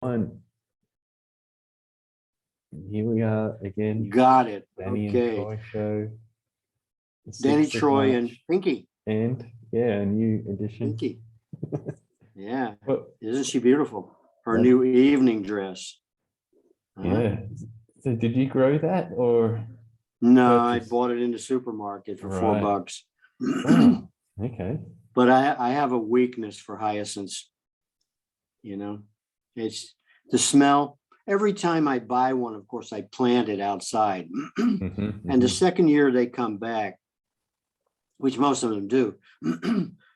one. Here we are again. Got it. Danny Okay. and Troy show. Danny, 6th of Troy, and March. Pinky. And yeah, a new edition. Pinky. Yeah. Well, Isn't she beautiful? Her That- new evening dress. yeah. So did you grow that or? No, I Purchase. bought it in the supermarket for Right. $4. Oh, okay. But I have a weakness for hyacinths. You know, it's the smell. Every time I buy one, of course, I plant it outside. Mhm, And the mhm. second year they come back, which most of them do,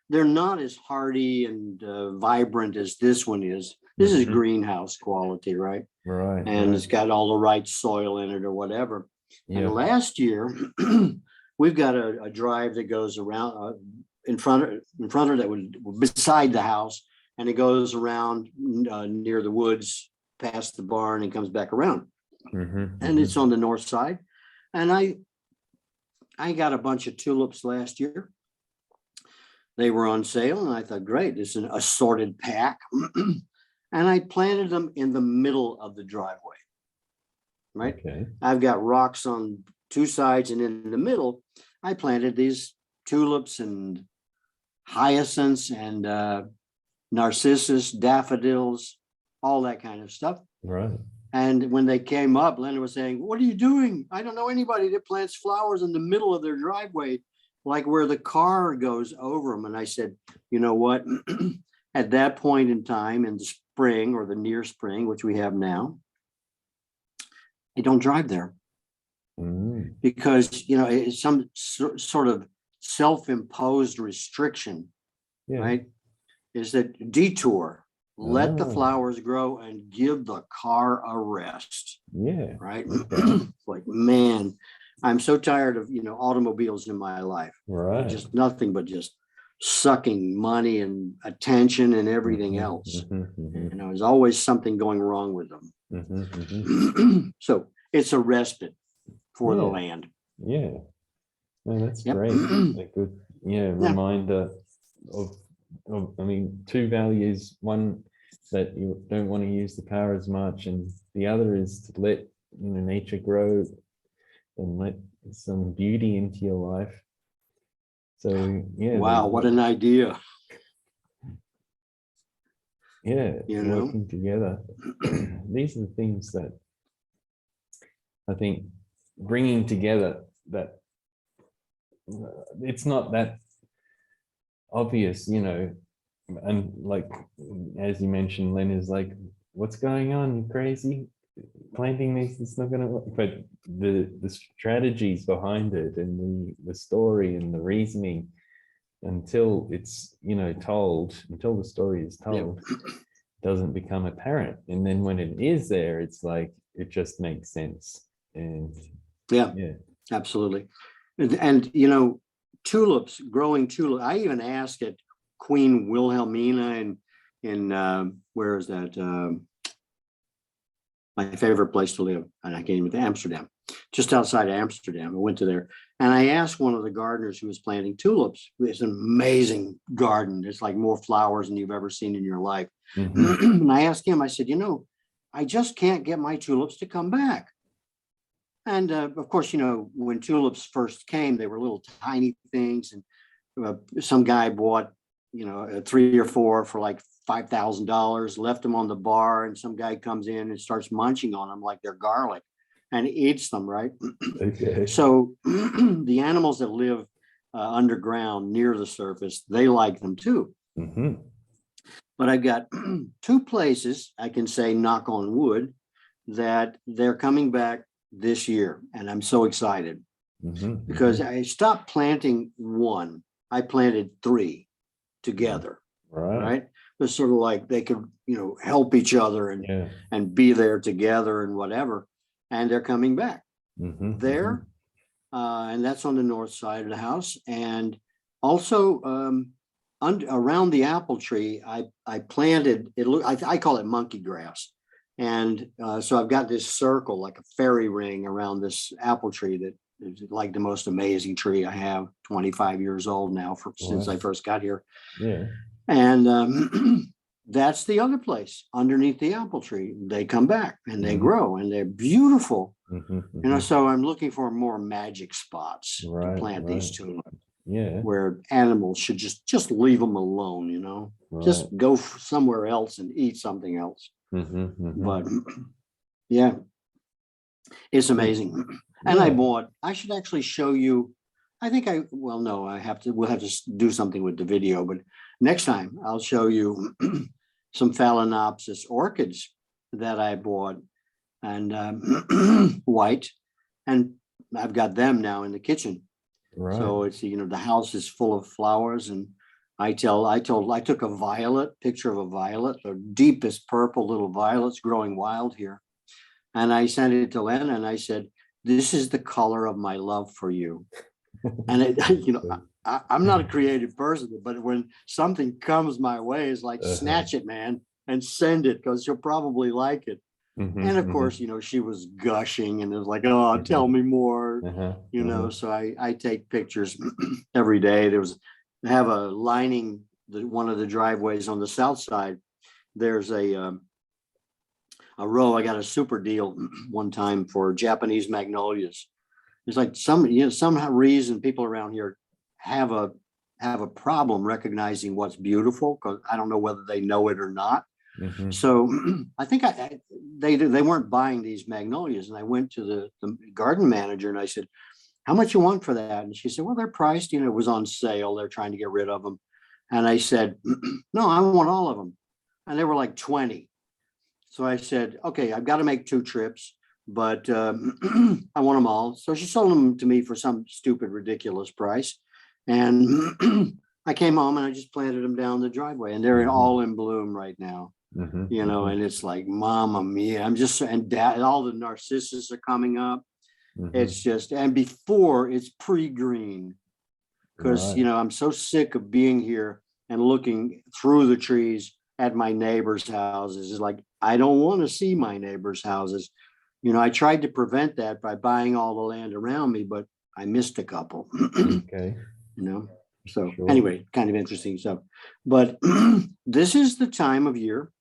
they're not as hardy and vibrant as this one is. This is Mhm. greenhouse quality, right? Right. And right. it's got all the right soil in it or whatever. Yeah. And last year, we've got a drive that goes around in front of that was beside the house, and it goes around near the woods, past the barn, and comes back around. Mhm, And mhm. it's on the north side. And I got a bunch of tulips last year. They were on sale, and I thought, great, this is an assorted pack. And I planted them in the middle of the driveway. Right. Okay. I've got rocks on two sides, and in the middle, I planted these tulips and hyacinths and narcissus, daffodils, all that kind of stuff. Right. And when they came up, Linda was saying, "What are you doing? I don't know anybody that plants flowers in the middle of their driveway, like where the car goes over them." And I said, you know what? At that point in time, in the spring or the near spring, which we have now, I don't drive there. Mm. Because, you know, it's some sort of self-imposed restriction, Yeah. right? Is that detour, let the Oh. flowers grow and give the car a rest, Yeah. right? Okay. Like, man, I'm so tired of, you know, automobiles in my life. Right. Just nothing but just sucking money and attention and everything Mhm, else. mhm, mhm, You know, there's always something going wrong with them. mhm, mhm. So it's a respite for the Yeah. land. Yeah. No, that's Yep. great. A good, reminder of, I mean, two values. One, that you don't want to use the car as much, and the other is to let, nature grow and let some beauty into your life. So yeah. Wow, what an idea. Yeah, You know? working together. These are the things that I think bringing together, that it's not that obvious, and like, as you mentioned, Len is like, what's going on? You crazy? Planting this, it's not gonna work. But the strategies behind it, and the story and the reasoning, until it's told, until the story is told, doesn't become apparent. And then when it is there, it's like it just makes sense. And yeah, absolutely. And tulips, growing tulips. I even asked at Queen Wilhelmina in where is that? My favorite place to live, and I came to Amsterdam, just outside of Amsterdam. I went to there, and I asked one of the gardeners who was planting tulips. It's an amazing garden. It's like more flowers than you've ever seen in your life. mhm. And I asked him, I said, I just can't get my tulips to come back. And of course, when tulips first came, they were little tiny things, and some guy bought, 3 or 4 for like $5,000, left them on the bar, and some guy comes in and starts munching on them like they're garlic and eats them, right? Okay. So the animals that live underground near the surface, they like them too. Mm-hmm. But I've got 2 places I can say, knock on wood, that they're coming back this year. And I'm so excited because I stopped planting 1. I planted 3 together. Right. It was sort of like they could, help each other and be there together and whatever. And they're coming back there. And that's on the north side of the house. And also around the apple tree, I planted it. I call it monkey grass. And so I've got this circle, like a fairy ring around this apple tree that is like the most amazing tree I have. 25 years old now since I first got here. Yeah. And that's the other place underneath the apple tree. They come back and they Mhm. grow and they're beautiful. Mhm, You know, mhm. so I'm looking for more magic spots to Right, plant these right. tulips, Yeah, where animals should just leave them alone, you know, right. just go somewhere else and eat something else. Mhm, mhm. But yeah, it's Yeah, amazing. And yeah. I should actually show you. Well, no, we'll have to do something with the video, but next time I'll show you some Phalaenopsis orchids that I bought, and white, and I've got them now in the kitchen. Right. So it's, the house is full of flowers, and I took a picture of a violet, the deepest purple little violets growing wild here. And I sent it to Len and I said, this is the color of my love for you. And I'm not a creative person, but when something comes my way, it's like, Uh-huh. snatch it, man, and send it, because you'll probably like it. Mhm, And of mhm, course, she was gushing and it was like, oh, tell mhm. me more, Uh-huh, uh-huh. so I take pictures every day. I have a lining one of the driveways on the south side. There's a row. I got a super deal one time for Japanese magnolias. It's like somehow reason people around here have a problem recognizing what's beautiful, because I don't know whether they know it or not. Mhm. So I think they weren't buying these magnolias, and I went to the garden manager and I said, how much you want for that? And she said, well, they're priced, it was on sale. They're trying to get rid of them. And I said, no, I want all of them. And they were like 20. So I said, okay, I've got to make 2 trips, but I want them all. So she sold them to me for some stupid, ridiculous price. And I came home and I just planted them down the driveway, and they're Mhm, all in bloom right now. mhm, mhm, And it's like, Mama Mia, all the narcissus are coming up. It's mhm. just, and before it's pre-green, because, Right. I'm so sick of being here and looking through the trees at my neighbors' houses. It's like, I don't want to see my neighbors' houses. I tried to prevent that by buying all the land around me, but I missed a couple, Okay. you know. So Sure. anyway, kind of interesting stuff. But this is the time of year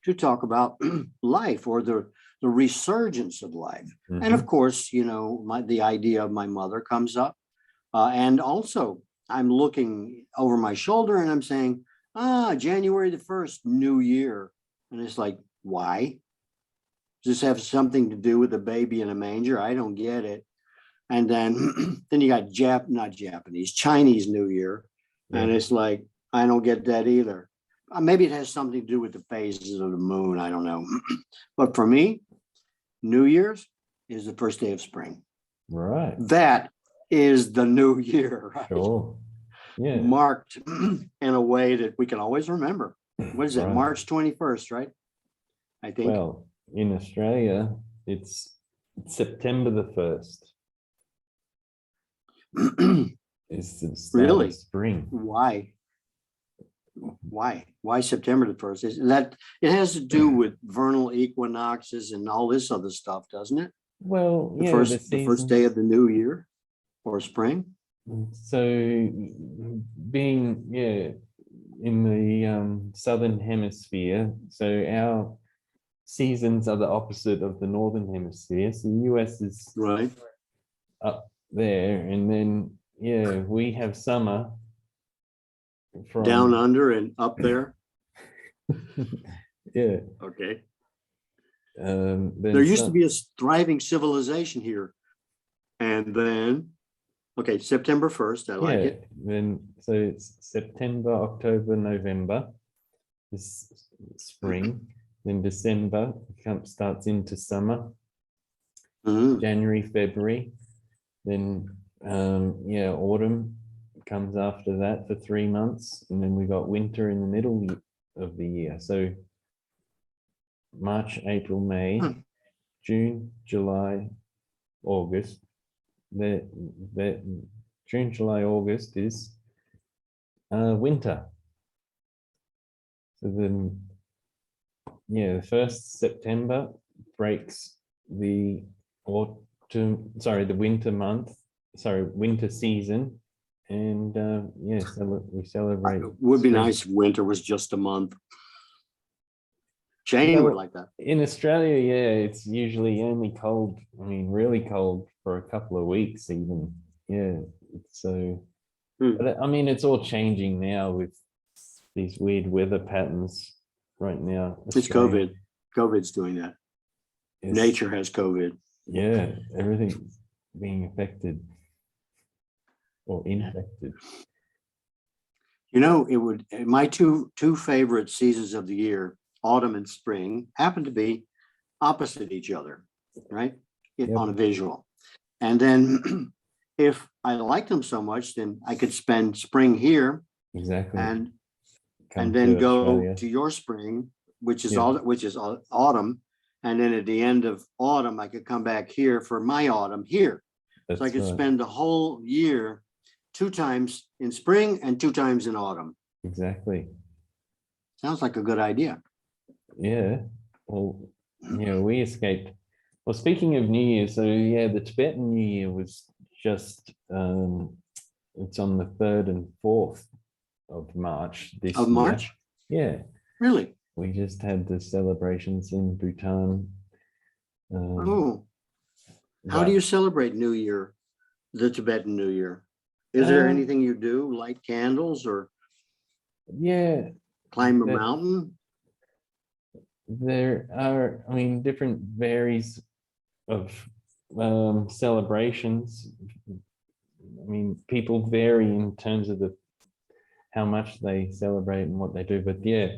to talk about life, or the resurgence of life. And of Mhm. course, the idea of my mother comes up. And also, I'm looking over my shoulder and I'm saying, January the 1st, new year. And it's like, why? Does this have something to do with the baby in a manger? I don't get it. And then then you got not Japanese, Chinese New Year. Yeah. And it's like, I don't get that either. Maybe it has something to do with the phases of the moon. I don't know. But for me, New Year's is the first day of spring. Right. That is the new year, right? Sure. Yeah. Marked in a way that we can always remember. What is that? Right. March 21st, right? I think. Well, in Australia, it's September the 1st is the start of Really? spring. Why? Why September the 1st? Is that it has to do with vernal equinoxes and all this other stuff, doesn't it? Well, The yeah, the first day seasons. of the new year or spring. So being, yeah, in the southern hemisphere, so our seasons are the opposite of the northern hemisphere. So the US is Right. up there, and then yeah, we have summer Down from under and up there. yeah, Okay. There then used to some, be a thriving civilization here. And then, okay, September 1st, I like yeah, it. then so it's September, October, November is spring. Then December starts into summer. Mhm. January, February. Then yeah, autumn comes after that for 3 months, and then we got winter in the middle of the year. So March, April, May, Hmm. June, July, August. That June, July, August is winter. So then, yeah, the 1st September breaks the autumn, sorry, the winter month, sorry, winter season, and yeah, we celebrate. It would be spring. nice if winter was just a month. Jane Yeah, would like that. in Australia, yeah, it's usually only cold. I mean, really cold for a couple of weeks, even. Yeah, so. But I mean, it's all changing now with these weird weather patterns right now. It's COVID. COVID's doing that. Nature has COVID. Yeah, everything's being affected or infected. You know, it would my two favorite seasons of the year, autumn and spring, happen to be opposite each other, right? On a visual. And then if I like them so much, then I could spend spring here. Exactly. And then go Australia. To your spring, which is autumn. And then at the end of autumn, I could come back here for my autumn here. So I could spend the whole year 2 times in spring and 2 times in autumn. Exactly. Sounds like a good idea. Yeah. Well, yeah, we escaped. Well, speaking of New Year, so yeah, the Tibetan New Year was just it's on the 3rd and 4th of March this year. March? Yeah. Really? We just had the celebrations in Bhutan. How do you celebrate New Year, the Tibetan New Year? Is there anything you do, light candles or climb a mountain? There are, I mean, different varies of celebrations. I mean, people vary in terms of how much they celebrate and what they do, but yeah,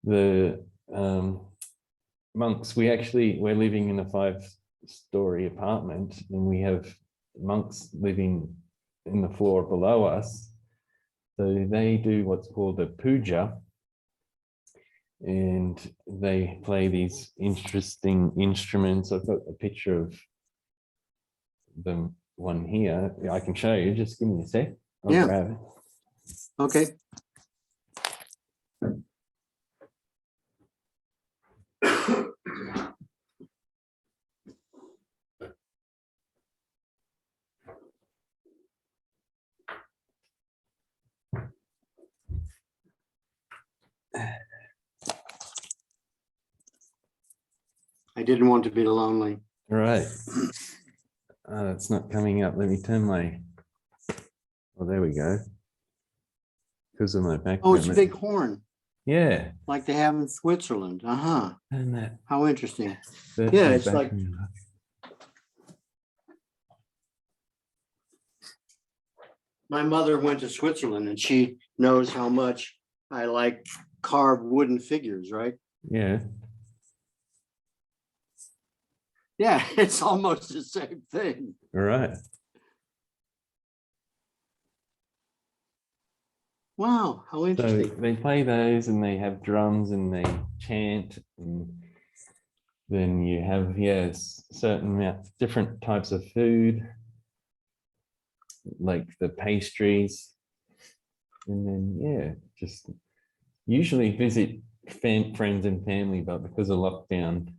the monks, we're living in a 5-story apartment, and we have monks living in the floor below us. So they do what's called a puja, and they play these interesting instruments. I've got a picture of the one here. I can show you. Just give me a sec. I'll grab it. Okay. I didn't want to be lonely. Right. It's not coming up. Let me turn my. Oh, there we go. Because of my background. Oh, it's a big horn. Yeah. Like they have in Switzerland. And that. How interesting. Yeah, it's like. My mother went to Switzerland and she knows how much I like carved wooden figures, right? Yeah. Yeah, it's almost the same thing. Right. Wow, how interesting. So they play those and they have drums and they chant, and then you have, certain different types of food, like the pastries, and then just usually visit friends and family, but because of lockdown,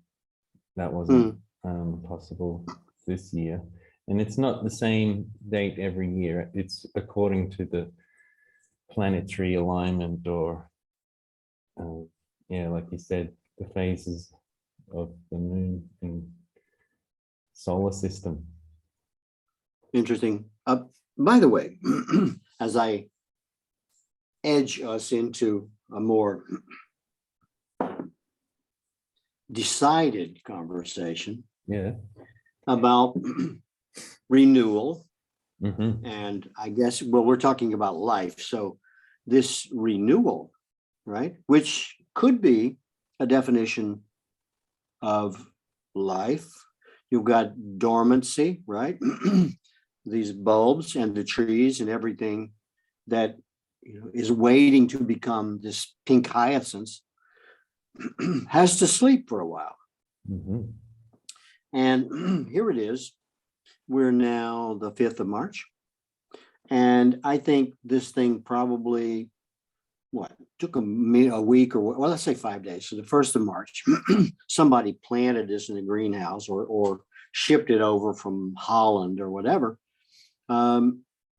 that wasn't possible this year. And it's not the same date every year. It's according to the planetary alignment, or like you said, the phases of the moon and solar system. Interesting. By the way, as I edge us into a more decided conversation about renewal, and I guess, well, we're talking about life. So this renewal, right, which could be a definition of life. You've got dormancy, right? These bulbs and the trees and everything that is waiting to become this pink hyacinth has to sleep for a while. And here it is. We're now the 5th of March. And I think this thing probably, took a week or, well, let's say 5 days. So the 1st of March, somebody planted this in a greenhouse or shipped it over from Holland or whatever.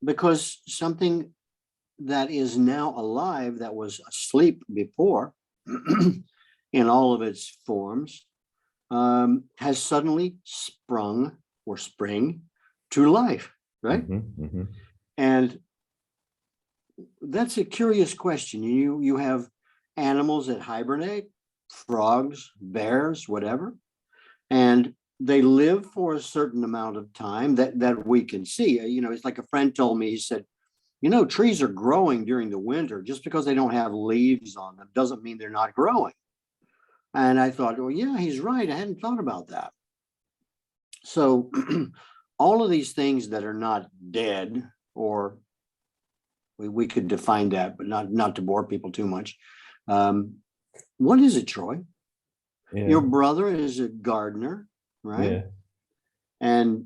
because something that is now alive that was asleep before in all of its forms has suddenly sprung or spring to life, right? And that's a curious question. You have animals that hibernate, frogs, bears, whatever, and they live for a certain amount of time that we can see. It's like a friend told me, he said, trees are growing during the winter. Just because they don't have leaves on them doesn't mean they're not growing. And I thought, well, yeah, he's right. I hadn't thought about that. So all of these things that are not dead, or we could define that, but not to bore people too much. What is it, Troy? Yeah. Your brother is a gardener, right? Yeah. And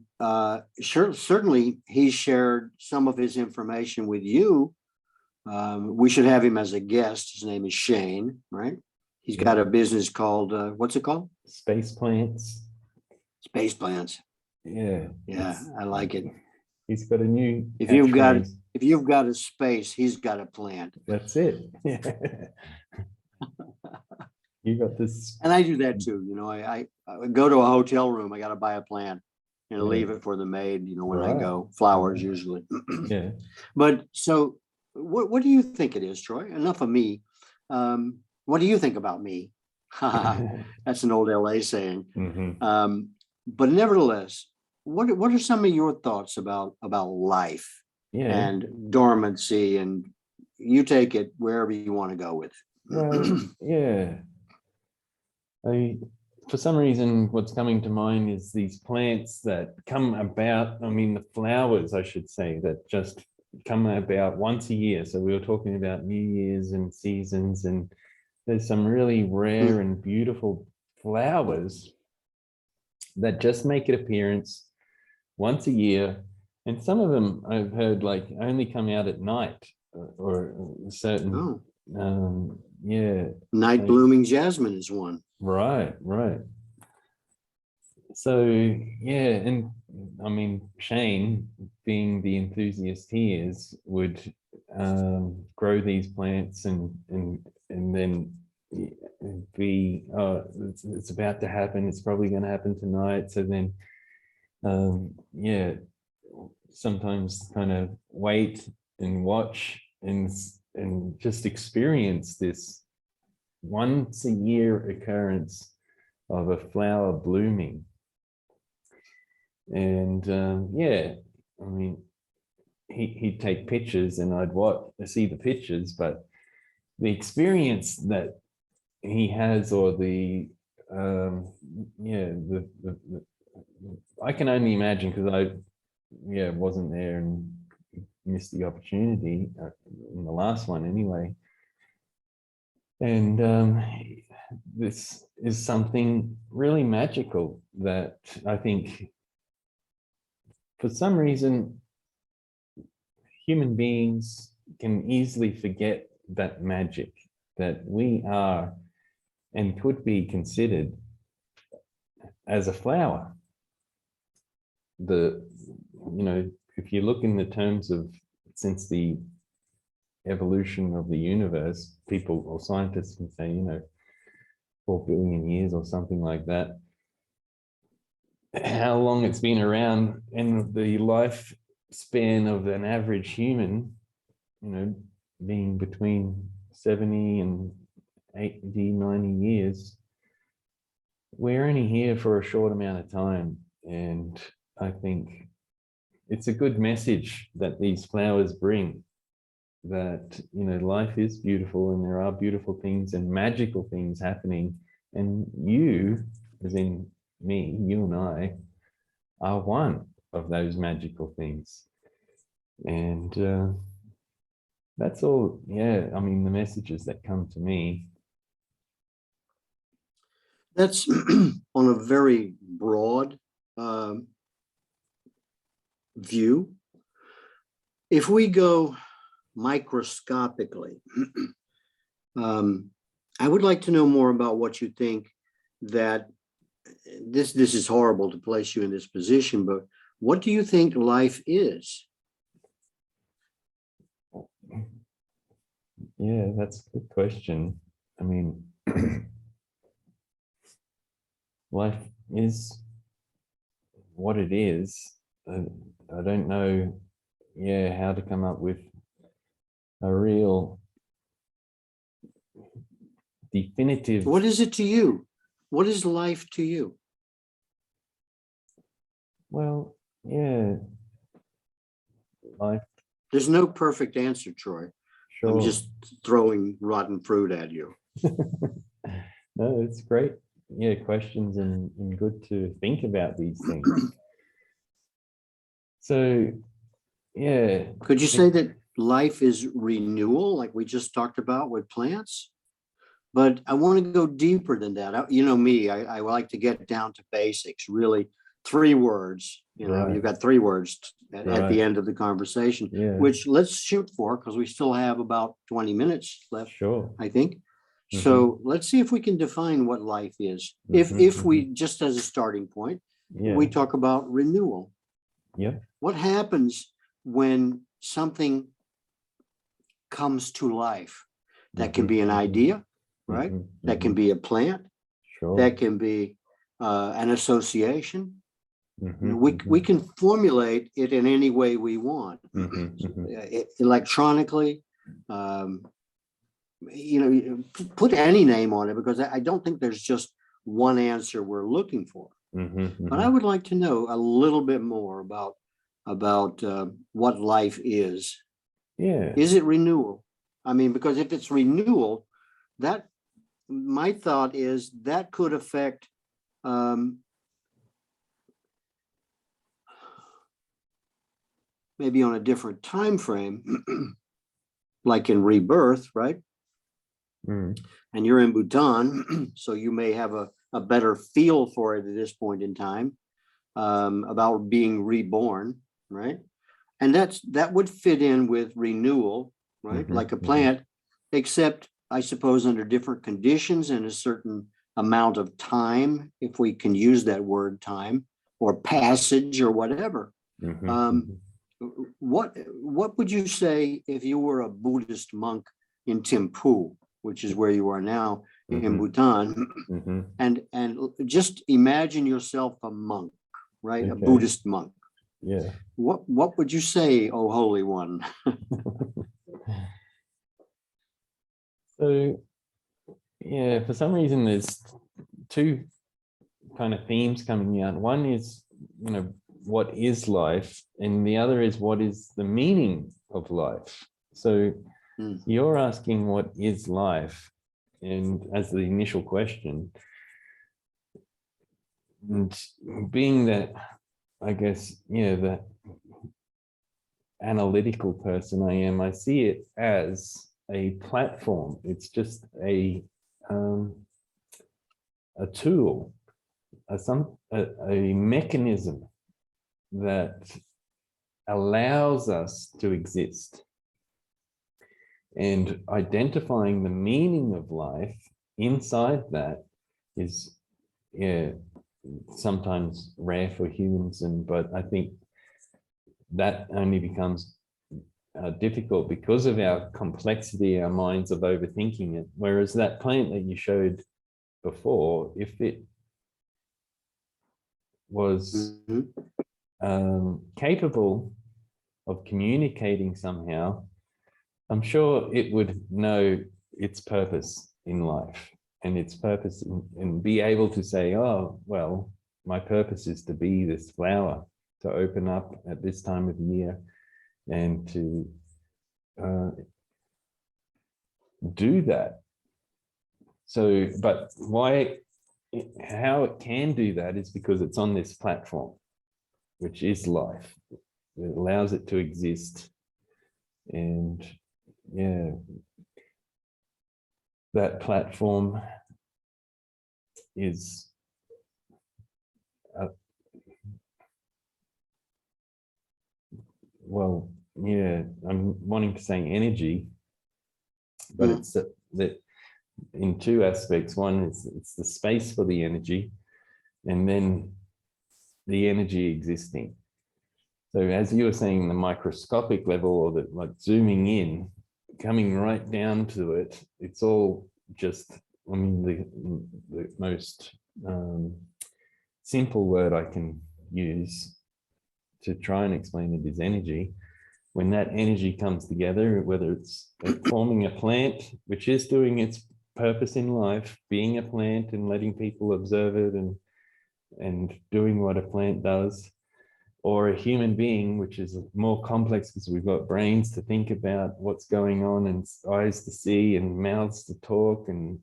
certainly he shared some of his information with you. We should have him as a guest. His name is Shane, right? He's got a business called, what's it called? Space plants. Space plants. Yeah. Yeah, I like it. He's got a new If you've got catchphrase. a space, he's got a plant. That's it. Yeah. You got this. And I do that too. I go to a hotel room, I got to buy a plant and leave it for the maid, when I go. Flowers usually. Yeah. But so what do you think it is, Troy? Enough of me. What do you think about me? That's an old LA saying. But nevertheless, what are some of your thoughts about life and dormancy? And you take it wherever you want to go with it. Well, yeah. For some reason, what's coming to mind is these plants that come about, the flowers, I should say, that just come about once a year. So we were talking about New Year's and seasons, and there's some really rare and beautiful flowers that just make an appearance once a year. And some of them I've heard only come out at night or certain, Night blooming jasmine is one. Right. So, and Shane, being the enthusiast he is, would grow these plants and then be, it's about to happen. It's probably going to happen tonight. So then, sometimes kind of wait and watch and just experience this once a year occurrence of a flower blooming. And he'd take pictures and I'd see the pictures, but the experience that he has, or I can only imagine, because I wasn't there and missed the opportunity in the last one anyway. And this is something really magical that I think, for some reason, human beings can easily forget that magic, that we are and could be considered as a flower. If you look in the terms of, since the evolution of the universe, people or scientists can say, 4 billion years or something like that, how long it's been around, and the lifespan of an average human, being between 70 and 80, 90 years, we're only here for a short amount of time. And I think it's a good message that these flowers bring, that, life is beautiful and there are beautiful things and magical things happening. And you, as in me, you and I, are one of those magical things. And that's all. The messages that come to me. That's on a very broad view. If we go microscopically, I would like to know more about what you think that this is horrible to place you in this position, but what do you think life is? Yeah, that's a good question. I mean, life is what it is. I don't know, yeah, how to come up with a real definitive. What is it to you? What is life to you? Well, yeah, life, There's no perfect answer, Troy. sure. I'm just throwing rotten fruit at you. No, it's great. Yeah, questions and good to think about these things. So, yeah. Could you say that life is renewal, like we just talked about with plants? But I want to go deeper than that. You know me, I like to get down to basics, really 3 words. You know, Right. you've got 3 words at Right. the end of the conversation, Yeah. which let's shoot for because we still have about 20 minutes left, Sure. I think. Mhm. So let's see if we can define what life is. Mhm, If we, just as a starting point, Yeah. we talk about renewal. Yeah. What happens when something comes to life? That can Mhm, be an mhm, idea, right? mhm, That can mhm. be a plant. Sure. That can be an association. You know, Mhm, we can formulate it in any way we want, mhm, mhm. electronically. You know, put any name on it because I don't think there's just one answer we're looking for. Mhm, But I mhm. would like to know a little bit more about what life is. Yeah. Is it renewal? I mean, because if it's renewal, that my thought is that could affect maybe on a different time frame, like in rebirth, right? Mm. And you're in Bhutan, so you may have a better feel for it at this point in time, about being reborn, right? And that would fit in with renewal, right? Mhm, Like a mhm. plant, except I suppose under different conditions and a certain amount of time, if we can use that word time, or passage or whatever. Mhm, Um, mhm. what would you say if you were a Buddhist monk in Thimphu, which is where you are now in Mhm, Bhutan, mhm. and just imagine yourself a monk, right? A Okay. Buddhist monk. Yeah. What would you say, oh holy one? So, yeah, for some reason, there's 2 kind of themes coming out. One is, you know, what is life? And the other is what is the meaning of life? So Hmm. you're asking what is life? And as the initial question, and being that, I guess, yeah, the analytical person I am, I see it as a platform. It's just a tool, a mechanism that allows us to exist. And identifying the meaning of life inside that is, yeah, sometimes rare for humans, but I think that only becomes difficult because of our complexity, our minds of overthinking it. Whereas that plant that you showed before, if it was capable of communicating somehow, I'm sure it would know its purpose in life and its purpose and be able to say, oh, well, my purpose is to be this flower, to open up at this time of year and to do that. So, but how it can do that is because it's on this platform, which is life. It allows it to exist. And yeah, that platform is well, yeah, I'm wanting to say energy, but it's that in 2 aspects. One is it's the space for the energy, and then the energy existing. So as you were saying, the microscopic level, or the like zooming in, coming right down to it, it's all just, I mean, the most simple word I can use to try and explain it is energy. When that energy comes together, whether it's forming a plant, which is doing its purpose in life, being a plant and letting people observe it and doing what a plant does, or a human being, which is more complex because we've got brains to think about what's going on and eyes to see and mouths to talk, and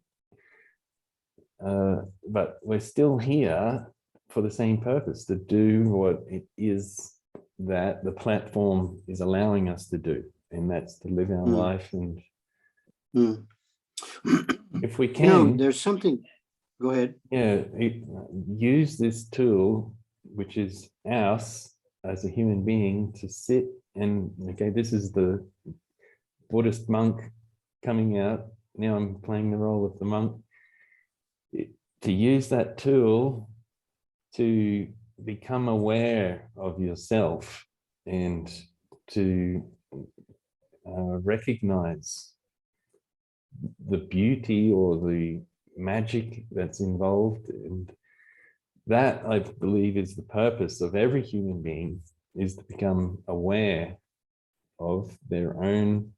but we're still here for the same purpose, to do what it is that the platform is allowing us to do, and that's to live our life. And if we can, there's something, go ahead. Yeah, use this tool, which is us as a human being, to sit and, okay, this is the Buddhist monk coming out. Now I'm playing the role of the monk. To use that tool to become aware of yourself and to recognize the beauty or the magic that's involved. And that, I believe, is the purpose of every human being, is to become aware of their own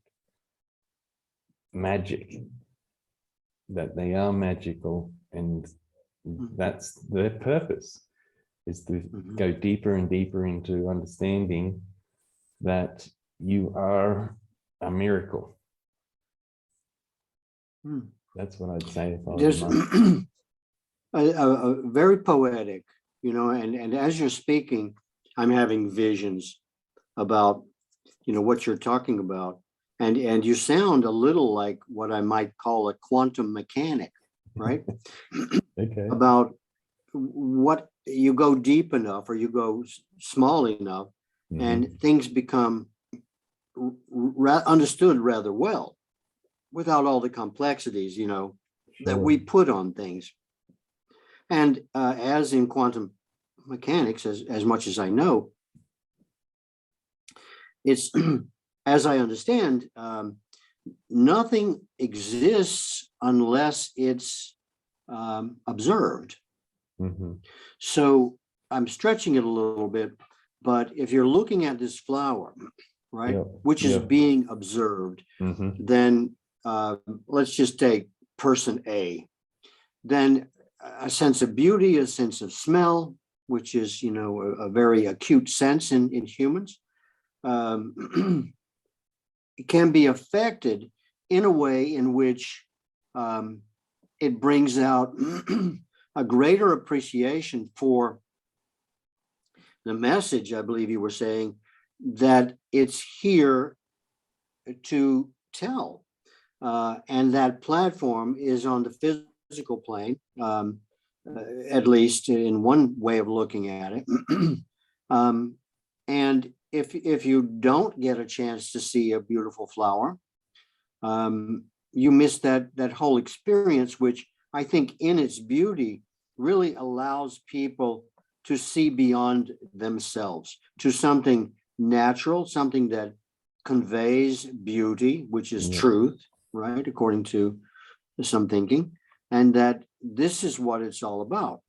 magic, that they are magical, and that's their purpose, is to go deeper and deeper into understanding that you are a miracle. That's what I'd say if I was a monk. Very poetic, and as you're speaking, I'm having visions about, what you're talking about. And you sound a little like what I might call a quantum mechanic, right? Okay. About what you go deep enough or you go small enough, and things become understood rather well, without all the complexities, that we put on things. And as in quantum mechanics, as much as I know, it's, as I understand, nothing exists unless it's observed. So I'm stretching it a little bit, but if you're looking at this flower, right, which is being observed, then let's just take person A, then a sense of beauty, a sense of smell, which is, a very acute sense in humans, it can be affected in a way in which it brings out a greater appreciation for the message, I believe you were saying, that it's here to tell. And that platform is on the physical plane, at least in one way of looking at it. And if you don't get a chance to see a beautiful flower, you miss that whole experience, which I think in its beauty really allows people to see beyond themselves to something natural, something that conveys beauty, which is truth, right, according to some thinking, and that this is what it's all about,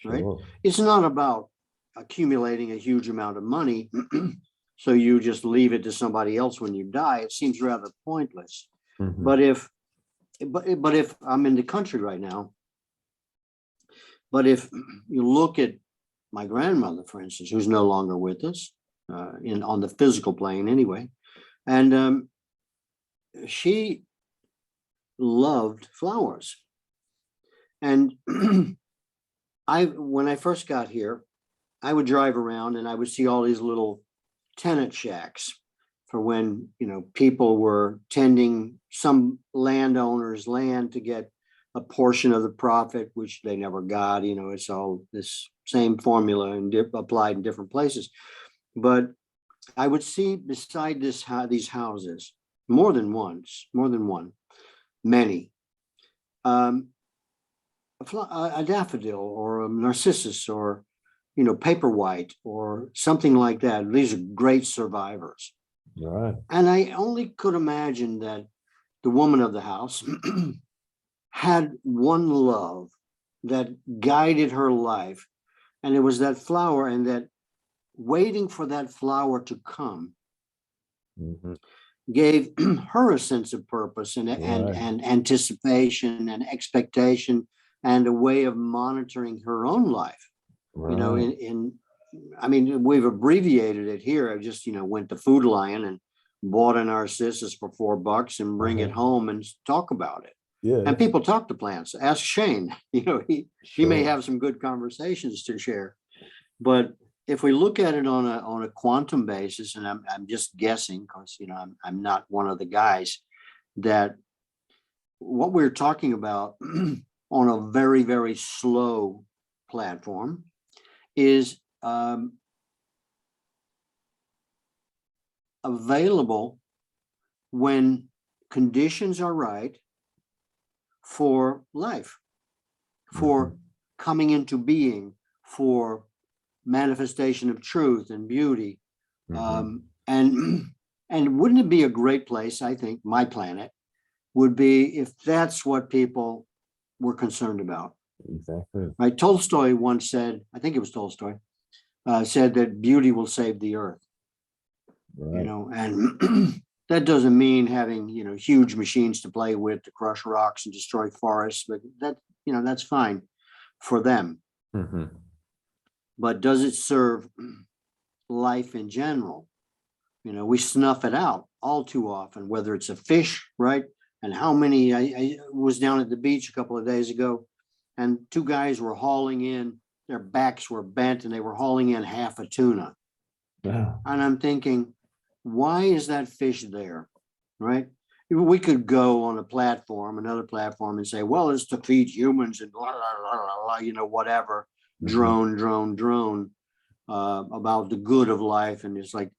right? It's not about accumulating a huge amount of money so you just leave it to somebody else when you die. It seems rather pointless. But if I'm in the country right now, but if you look at my grandmother, for instance, who's no longer with us, on the physical plane anyway, and she loved flowers. And when I first got here, I would drive around and I would see all these little tenant shacks for when, people were tending some landowner's land to get a portion of the profit, which they never got. It's all this same formula and applied in different places. But I would see beside these houses, more than one, many, a daffodil or a narcissus or, paperwhite or something like that. These are great survivors. Right. And I only could imagine that the woman of the house, had one love that guided her life. And it was that flower, and that waiting for that flower to come gave her a sense of purpose and anticipation and expectation, and a way of monitoring her own life. You know, I mean, we've abbreviated it here. I just, went to Food Lion and bought a narcissus for $4 and bring it home and talk about it. Yeah. And people talk to plants. Ask Shane, he may have some good conversations to share. But if we look at it on a quantum basis, and I'm just guessing, because I'm not one of the guys, that what we're talking about on a very, very slow platform is available when conditions are right for life, for coming into being, for manifestation of truth and beauty. And wouldn't it be a great place? I think my planet would be if that's what people were concerned about. Exactly. Right. Tolstoy once said, I think it was Tolstoy, said that beauty will save the earth. Right. And that doesn't mean having, huge machines to play with to crush rocks and destroy forests, but that's fine for them. But does it serve life in general? We snuff it out all too often, whether it's a fish, right? And how many, I was down at the beach a couple of days ago, and two guys were hauling in, their backs were bent, and they were hauling in half a tuna. Wow. And I'm thinking, why is that fish there, right? We could go on another platform, and say, well, it's to feed humans and blah, blah, blah, blah, whatever, drone, about the good of life. And it's like,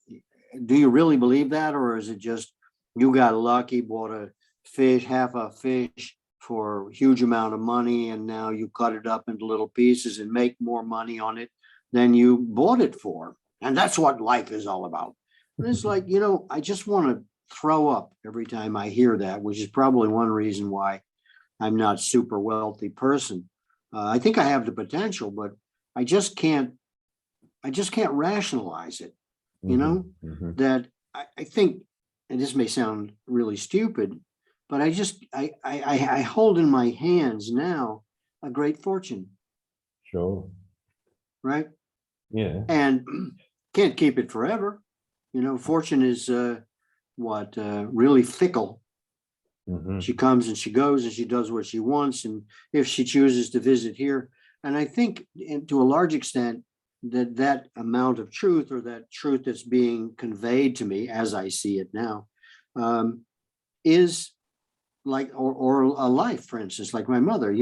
do you really believe that? Or is it just, you got lucky, bought a fish, half a fish for a huge amount of money, and now you cut it up into little pieces and make more money on it than you bought it for? And that's what life is all about. And it's like, I just want to throw up every time I hear that, which is probably one reason why I'm not super wealthy person. I think I have the potential, but I just can't rationalize it. That I think, and this may sound really stupid, but I hold in my hands now a great fortune. Sure. Right. Yeah. And can't keep it forever. Fortune is really fickle. She comes and she goes, and she does what she wants. And if she chooses to visit here, and I think to a large extent that amount of truth, or that truth that's being conveyed to me as I see it now, is like, or a life, for instance, like my mother,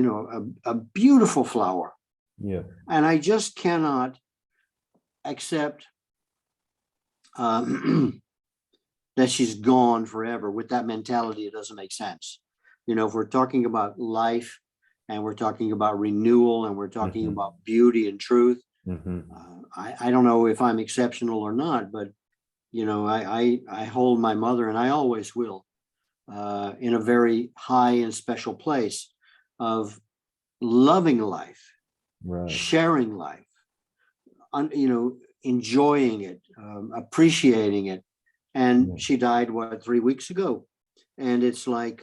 a beautiful flower. Yeah. And I just cannot accept that she's gone forever. With that mentality, it doesn't make sense. If we're talking about life, and we're talking about renewal, and we're talking about beauty and truth, I don't know if I'm exceptional or not, but I hold my mother, and I always will, in a very high and special place of loving life, sharing life, enjoying it, appreciating it. And she died 3 weeks ago, and it's like,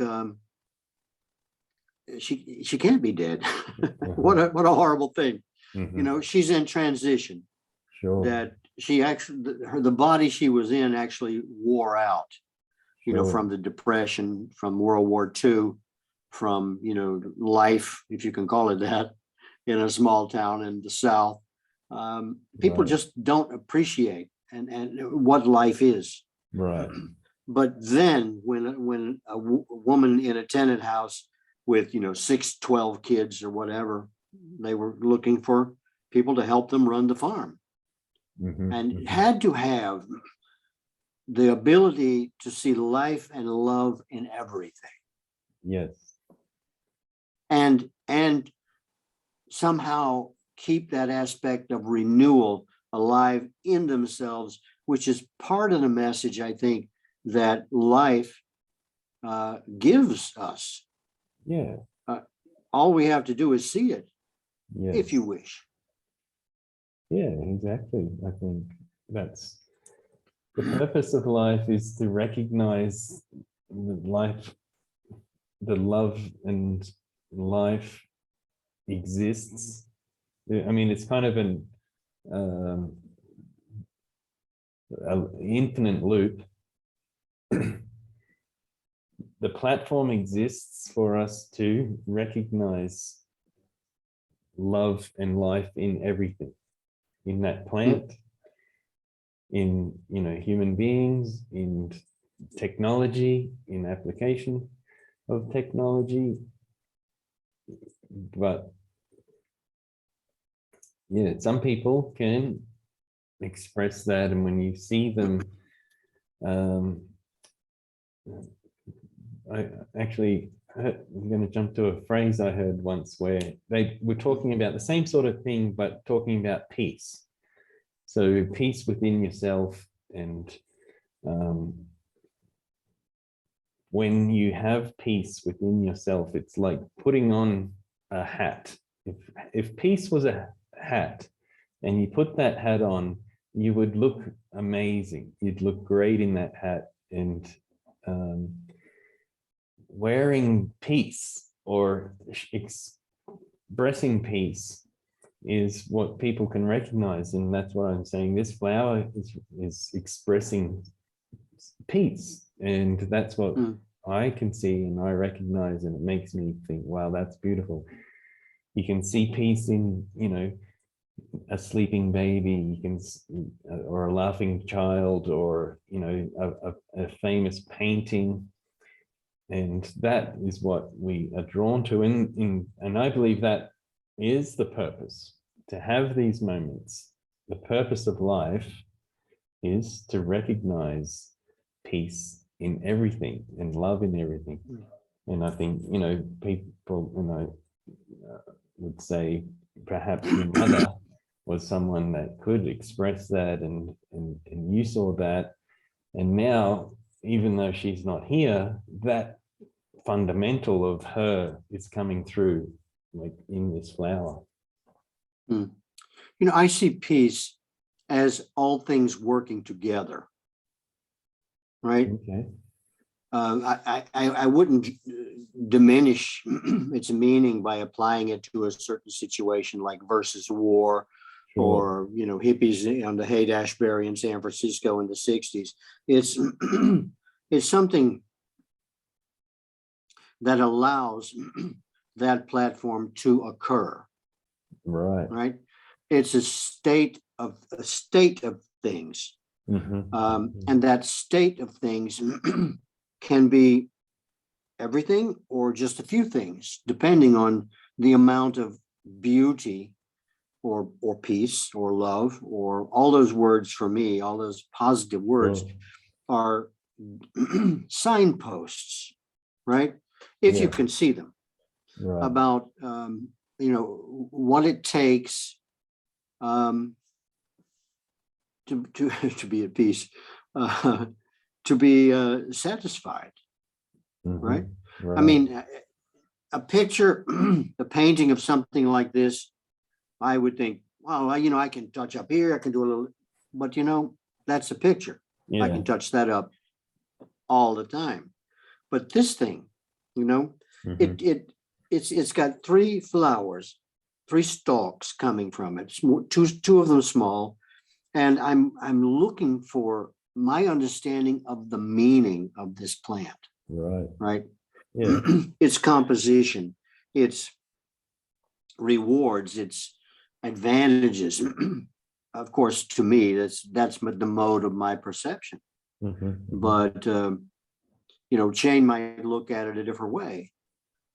she can't be dead. What a horrible thing. She's in transition. Sure. That she actually, the body she was in actually wore out, from the Depression, from World War II, from, life, if you can call it that, in a small town in the South. People just don't appreciate and what life is. Right. But then when a woman in a tenant house with 6-12 kids or whatever, they were looking for people to help them run the farm, and had to have the ability to see life and love in everything. Yes. And somehow keep that aspect of renewal alive in themselves, which is part of the message, I think, that life gives us. Yeah. All we have to do is see it, Yes. if you wish. Yeah, exactly. I think that's the purpose of life, is to recognize life, the love and life exists. I mean, it's kind of an infinite loop. The platform exists for us to recognize love and life in everything, in that plant, in, you know, human beings, in technology, in application of technology. But yeah, some people can express that, and when you see them, I actually, I'm going to jump to a phrase I heard once where they were talking about the same sort of thing, but talking about peace. So peace within yourself, and when you have peace within yourself, it's like putting on a hat. If peace was a hat and you put that hat on, you would look amazing. You'd look great in that hat. And wearing peace or expressing peace is what people can recognize. And that's what I'm saying. This flower is expressing peace. And that's what I can see and I recognize, and it makes me think, wow, that's beautiful. You can see peace in, you know, a sleeping baby, you can, or a laughing child, or, you know, a famous painting. And that is what we are drawn to. And I believe that is the purpose, to have these moments. The purpose of life is to recognize peace in everything and love in everything. And I think, you know, people, you know, would say perhaps your mother was someone that could express that, and you saw that. And now, even though she's not here, that fundamental of her is coming through, like in this flower. You know, I see peace as all things working together, right? Okay. I wouldn't diminish its meaning by applying it to a certain situation like versus war, Sure. or, you know, hippies on the Haight-Ashbury in San Francisco in the 60s. It's it's something that allows that platform to occur. Right. Right. It's a state of things. And that state of things can be everything or just a few things, depending on the amount of beauty or peace or love, or all those words for me, all those positive words are signposts, right? If you can see them, about, you know, what it takes to be at peace, to be satisfied, right? I mean, a picture, a painting of something like this, I would think, well, you know, I can touch up here, I can do a little, but you know, that's a picture. I can touch that up all the time. But this thing, you know, it's got 3 flowers, 3 stalks coming from it. Two of them small, and I'm looking for my understanding of the meaning of this plant. Right. Yeah. Its composition, its rewards, its advantages. Of course, to me, that's the mode of my perception. But you know, Shane might look at it a different way.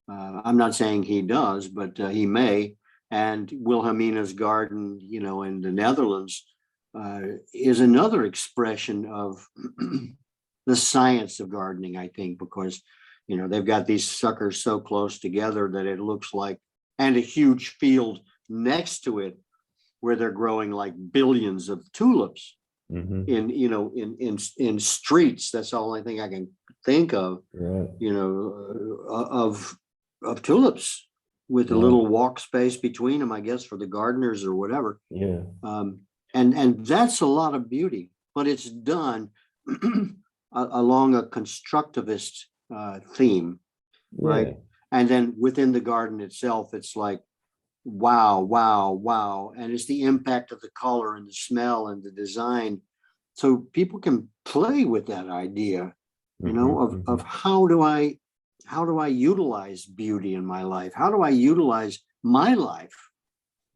I'm not saying he does, but he may. And Wilhelmina's garden, you know, in the Netherlands, is another expression of the science of gardening, I think, because, you know, they've got these suckers so close together that it looks like, and a huge field next to it where they're growing like billions of tulips. in, you know, in streets. That's the only thing I can think of, Right. you know, of tulips with a Right. little walk space between them, I guess, for the gardeners or whatever. Yeah. And that's a lot of beauty, but it's done along a constructivist theme, right? Yeah. And then within the garden itself, it's like, wow, wow, wow. And it's the impact of the color and the smell and the design. So people can play with that idea, you know, of how do I utilize beauty in my life? How do I utilize my life?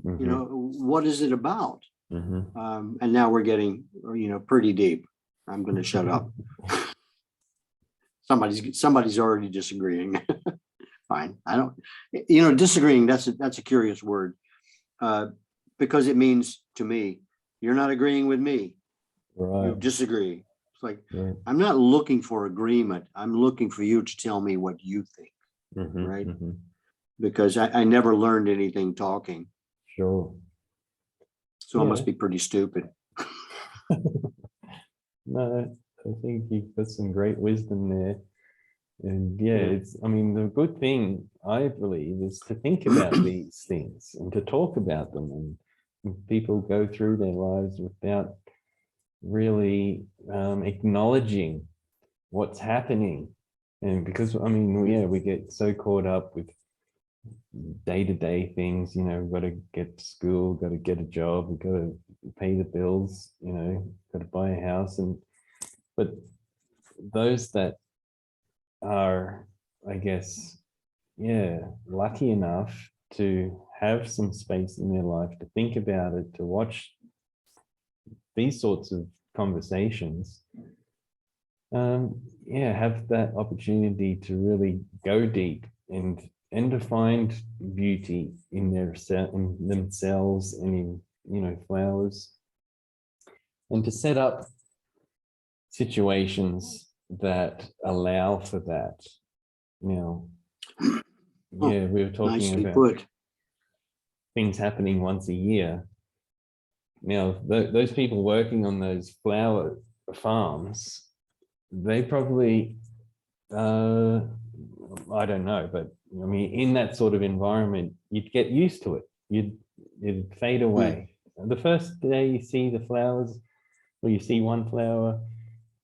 You know, what is it about? And now we're getting, you know, pretty deep. I'm going to shut up. Somebody's already disagreeing. Fine. I don't, you know, disagreeing, that's a curious word, because it means to me, you're not agreeing with me. Right. You disagree. It's like, Right. I'm not looking for agreement. I'm looking for you to tell me what you think. Right. Because I never learned anything talking. Sure. So I must be pretty stupid. No, I think you've got some great wisdom there. And it's, I mean, the good thing I believe is to think about these things and to talk about them. And people go through their lives without really acknowledging what's happening. And because, I mean, we get so caught up with day-to-day things, you know, got to get to school, got to get a job, we've got to pay the bills, you know, got to buy a house. But those that are, I guess, lucky enough to have some space in their life to think about it, to watch these sorts of conversations, have that opportunity to really go deep and to find beauty in in themselves and in, you know, flowers, and to set up situations that allow for that. Now, we were talking Nicely about put. things happening once a year. Now, those people working on those flower farms, they probably, I don't know, but I mean, in that sort of environment, you'd get used to it. It'd fade away. The first day you see the flowers, or you see one flower,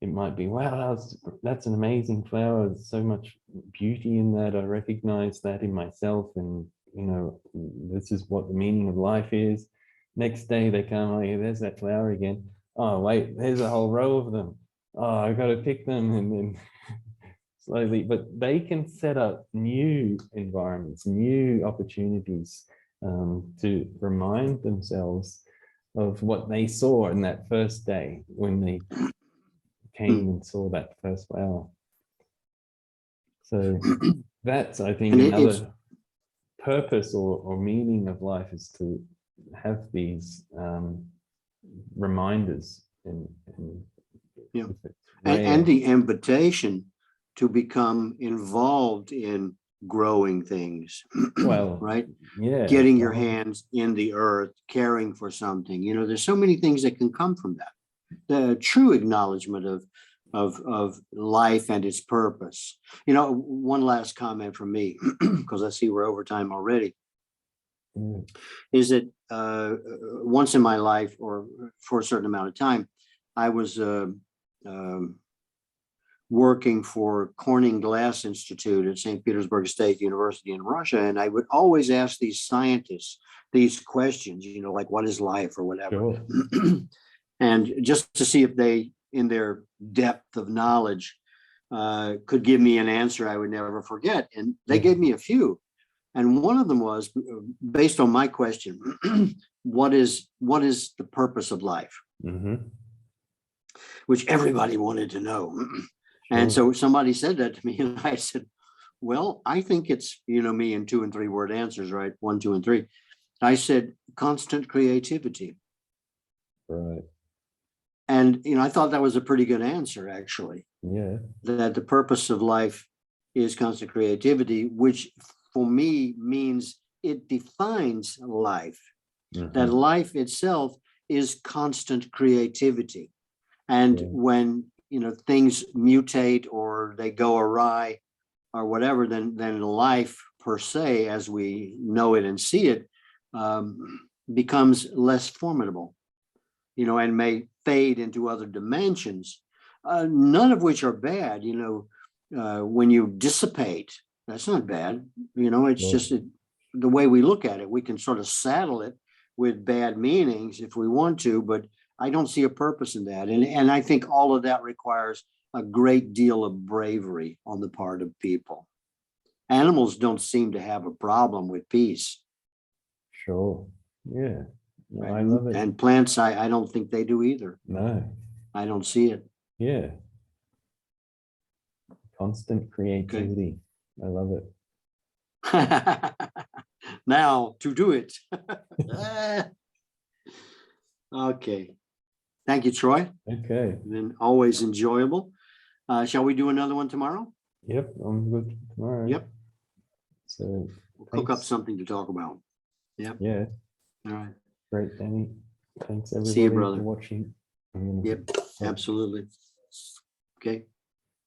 it might be, wow, that's an amazing flower. There's so much beauty in that. I recognize that in myself, and, you know, this is what the meaning of life is. Next day they come, oh yeah, there's that flower again. Oh wait, there's a whole row of them. Oh, I got to pick them, and then slowly, but they can set up new environments, new opportunities, to remind themselves of what they saw in that first day when they came and saw that first flower. So that's, I think, another purpose or meaning of life, is to have these reminders and the invitation to become involved in growing things. Well, right? Getting your hands in the earth, caring for something. You know, there's so many things that can come from that. The true acknowledgement of life and its purpose. You know, one last comment from me, because I see we're over time already, is that once in my life, or for a certain amount of time, I was working for Corning Glass Institute at St. Petersburg State University in Russia. And I would always ask these scientists these questions, you know, like, what is life or whatever. Sure. And just to see if they, in their depth of knowledge, could give me an answer I would never forget. And they gave me a few. And one of them was based on my question, what is the purpose of life? Which everybody wanted to know. And so somebody said that to me, and I said, well, I think it's, you know, me in 2 and 3 word answers, right? 1, 2, and 3. I said, constant creativity. Right. And, you know, I thought that was a pretty good answer, actually. Yeah. That the purpose of life is constant creativity, which for me means it defines life. That life itself is constant creativity. And Yeah. when, things mutate or they go awry or whatever, then life per se, as we know it and see it, becomes less formidable, and may fade into other dimensions, none of which are bad. When you dissipate, that's not bad. It's Sure. just the way we look at it. We can sort of saddle it with bad meanings if we want to, but I don't see a purpose in that. And I think all of that requires a great deal of bravery on the part of people. Animals don't seem to have a problem with peace. Sure. Yeah. No, I Right? love it. And plants, I don't think they do either. No. I don't see it. Yeah. Constant creativity. I love it. Now to do it. Okay. Thank you, Troy. Okay. Been always enjoyable. Shall we do another one tomorrow? Yep. I'm good tomorrow. Yep. So We'll cook up thanks. something to talk about. Yep. Yeah. All right. Great, Danny. Thanks See you, everybody brother. for watching. I'm gonna Yep. Absolutely. Okay.